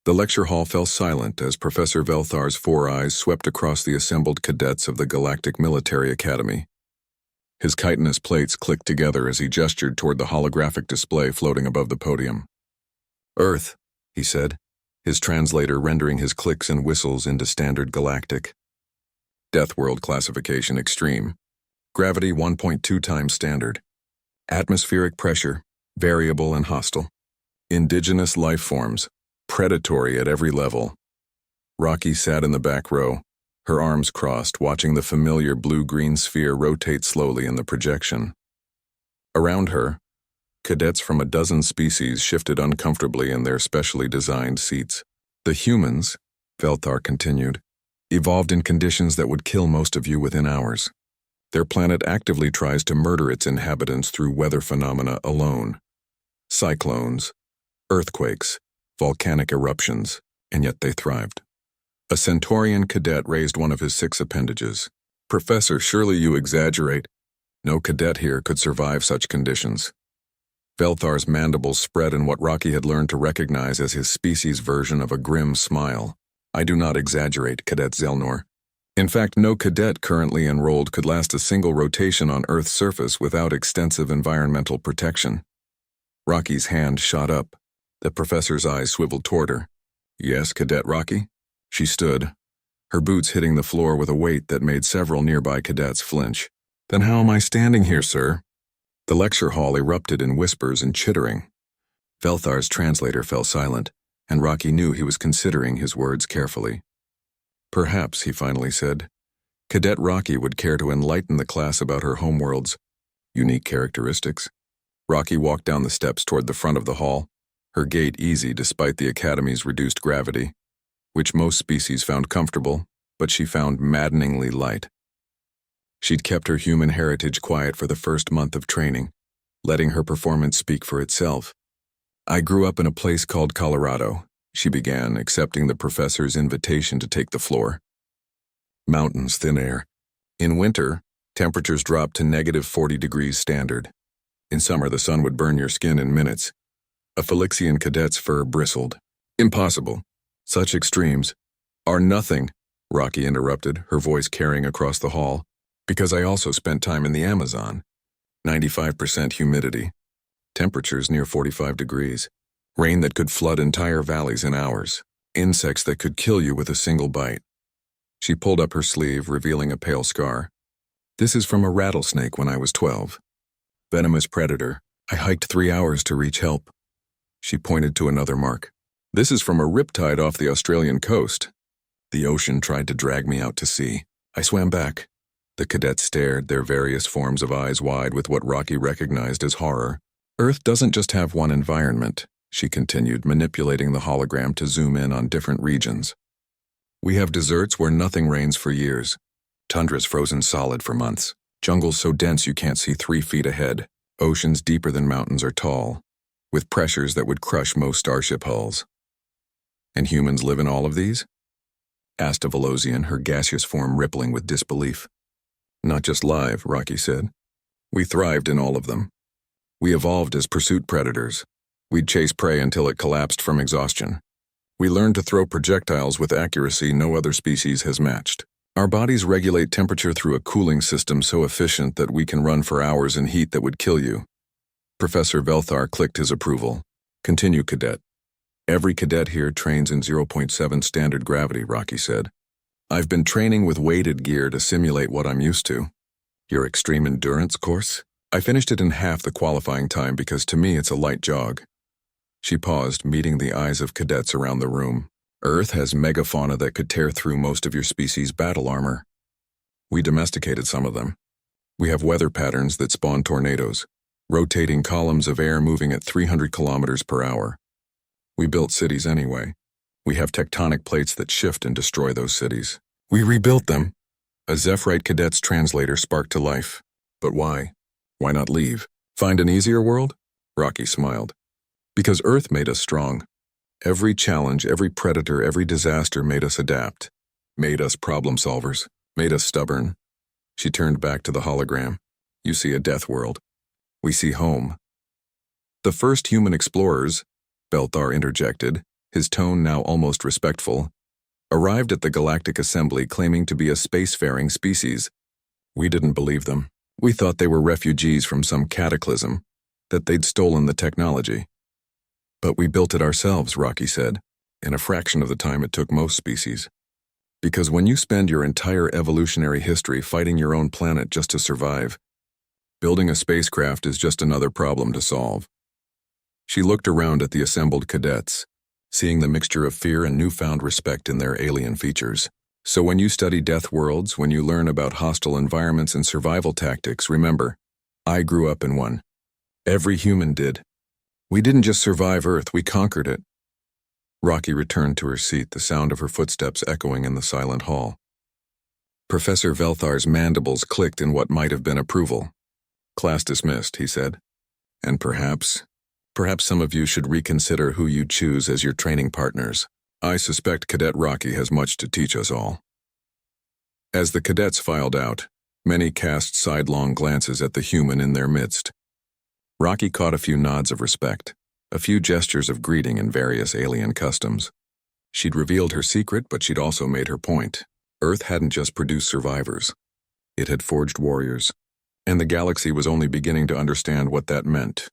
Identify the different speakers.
Speaker 1: The lecture hall fell silent as Professor Velthar's four eyes swept across the assembled cadets of the Galactic Military Academy. His chitinous plates clicked together as he gestured toward the holographic display floating above the podium. "Earth," he said, his translator rendering his clicks and whistles into standard galactic. Death World classification extreme. Gravity 1.2 times standard. Atmospheric pressure, variable and hostile. Indigenous life forms, predatory at every level. Rocky sat in the back row, her arms crossed, watching the familiar blue-green sphere rotate slowly in the projection. Around her, cadets from a dozen species shifted uncomfortably in their specially designed seats. The humans, Velthar continued, evolved in conditions that would kill most of you within hours. Their planet actively tries to murder its inhabitants through weather phenomena alone. Cyclones, earthquakes, volcanic eruptions, and yet they thrived. A Centaurian cadet raised one of his 6 appendages. "Professor, surely you exaggerate. No cadet here could survive such conditions." Velthar's mandibles spread in what Rocky had learned to recognize as his species' version of a grim smile. "I do not exaggerate, Cadet Zelnor. In fact, no cadet currently enrolled could last a single rotation on Earth's surface without extensive environmental protection." Rocky's hand shot up. The professor's eyes swiveled toward her. "Yes, Cadet Rocky?" She stood, her boots hitting the floor with a weight that made several nearby cadets flinch. "Then how am I standing here, sir?" The lecture hall erupted in whispers and chittering. Velthar's translator fell silent, and Rocky knew he was considering his words carefully. "Perhaps," he finally said, Cadet Rocky would care to enlighten the class about her homeworld's unique characteristics. Rocky walked down the steps toward the front of the hall, her gait easy despite the Academy's reduced gravity, which most species found comfortable, but she found maddeningly light. She'd kept her human heritage quiet for the first month of training, letting her performance speak for itself. "I grew up in a place called Colorado," she began, accepting the professor's invitation to take the floor. "Mountains, thin air. In winter, temperatures dropped to -40 degrees standard. In summer, the sun would burn your skin in minutes." A Felixian cadet's fur bristled. "Impossible. Such extremes are nothing," Rocky interrupted, her voice carrying across the hall, "because I also spent time in the Amazon. 95% humidity. Temperatures near 45 degrees. Rain that could flood entire valleys in hours. Insects that could kill you with a single bite." She pulled up her sleeve, revealing a pale scar. "This is from a rattlesnake when I was 12. Venomous predator. I hiked 3 hours to reach help." She pointed to another mark. "This is from a riptide off the Australian coast. The ocean tried to drag me out to sea. I swam back." The cadets stared, their various forms of eyes wide with what Rocky recognized as horror. "Earth doesn't just have one environment," she continued, manipulating the hologram to zoom in on different regions. "We have deserts where nothing rains for years. Tundras frozen solid for months. Jungles so dense you can't see 3 feet ahead. Oceans deeper than mountains are tall, with pressures that would crush most starship hulls." "And humans live in all of these?" asked a Velosian, her gaseous form rippling with disbelief. "Not just live," Rocky said. "We thrived in all of them. We evolved as pursuit predators. We'd chase prey until it collapsed from exhaustion. We learned to throw projectiles with accuracy no other species has matched. Our bodies regulate temperature through a cooling system so efficient that we can run for hours in heat that would kill you." Professor Velthar clicked his approval. "Continue, Cadet." "Every cadet here trains in 0.7 standard gravity," Rocky said. "I've been training with weighted gear to simulate what I'm used to." "Your extreme endurance course?" "I finished it in half the qualifying time because to me it's a light jog." She paused, meeting the eyes of cadets around the room. "Earth has megafauna that could tear through most of your species' battle armor. We domesticated some of them. We have weather patterns that spawn tornadoes, rotating columns of air moving at 300 kilometers per hour. We built cities anyway. We have tectonic plates that shift and destroy those cities. We rebuilt them." A Zephyrite cadet's translator sparked to life. "But why? Why not leave? Find an easier world?" Rocky smiled. "Because Earth made us strong. Every challenge, every predator, every disaster made us adapt, made us problem solvers, made us stubborn." She turned back to the hologram. "You see a death world. We see home." "The first human explorers," Belthar interjected, his tone now almost respectful, arrived at the Galactic Assembly claiming to be a spacefaring species. We didn't believe them. We thought they were refugees from some cataclysm, that they'd stolen the technology. But we built it ourselves, Rocky said, in a fraction of the time it took most species. Because when you spend your entire evolutionary history fighting your own planet just to survive, building a spacecraft is just another problem to solve. She looked around at the assembled cadets, seeing the mixture of fear and newfound respect in their alien features. So when you study death worlds, when you learn about hostile environments and survival tactics, remember, I grew up in one. Every human did. We didn't just survive Earth, we conquered it. Rocky returned to her seat, the sound of her footsteps echoing in the silent hall. Professor Velthar's mandibles clicked in what might have been approval. Class dismissed, he said. And perhaps some of you should reconsider who you choose as your training partners. I suspect Cadet Rocky has much to teach us all. As the cadets filed out, many cast sidelong glances at the human in their midst. Rocky caught a few nods of respect, a few gestures of greeting in various alien customs. She'd revealed her secret, but she'd also made her point. Earth hadn't just produced survivors. It had forged warriors. And the galaxy was only beginning to understand what that meant.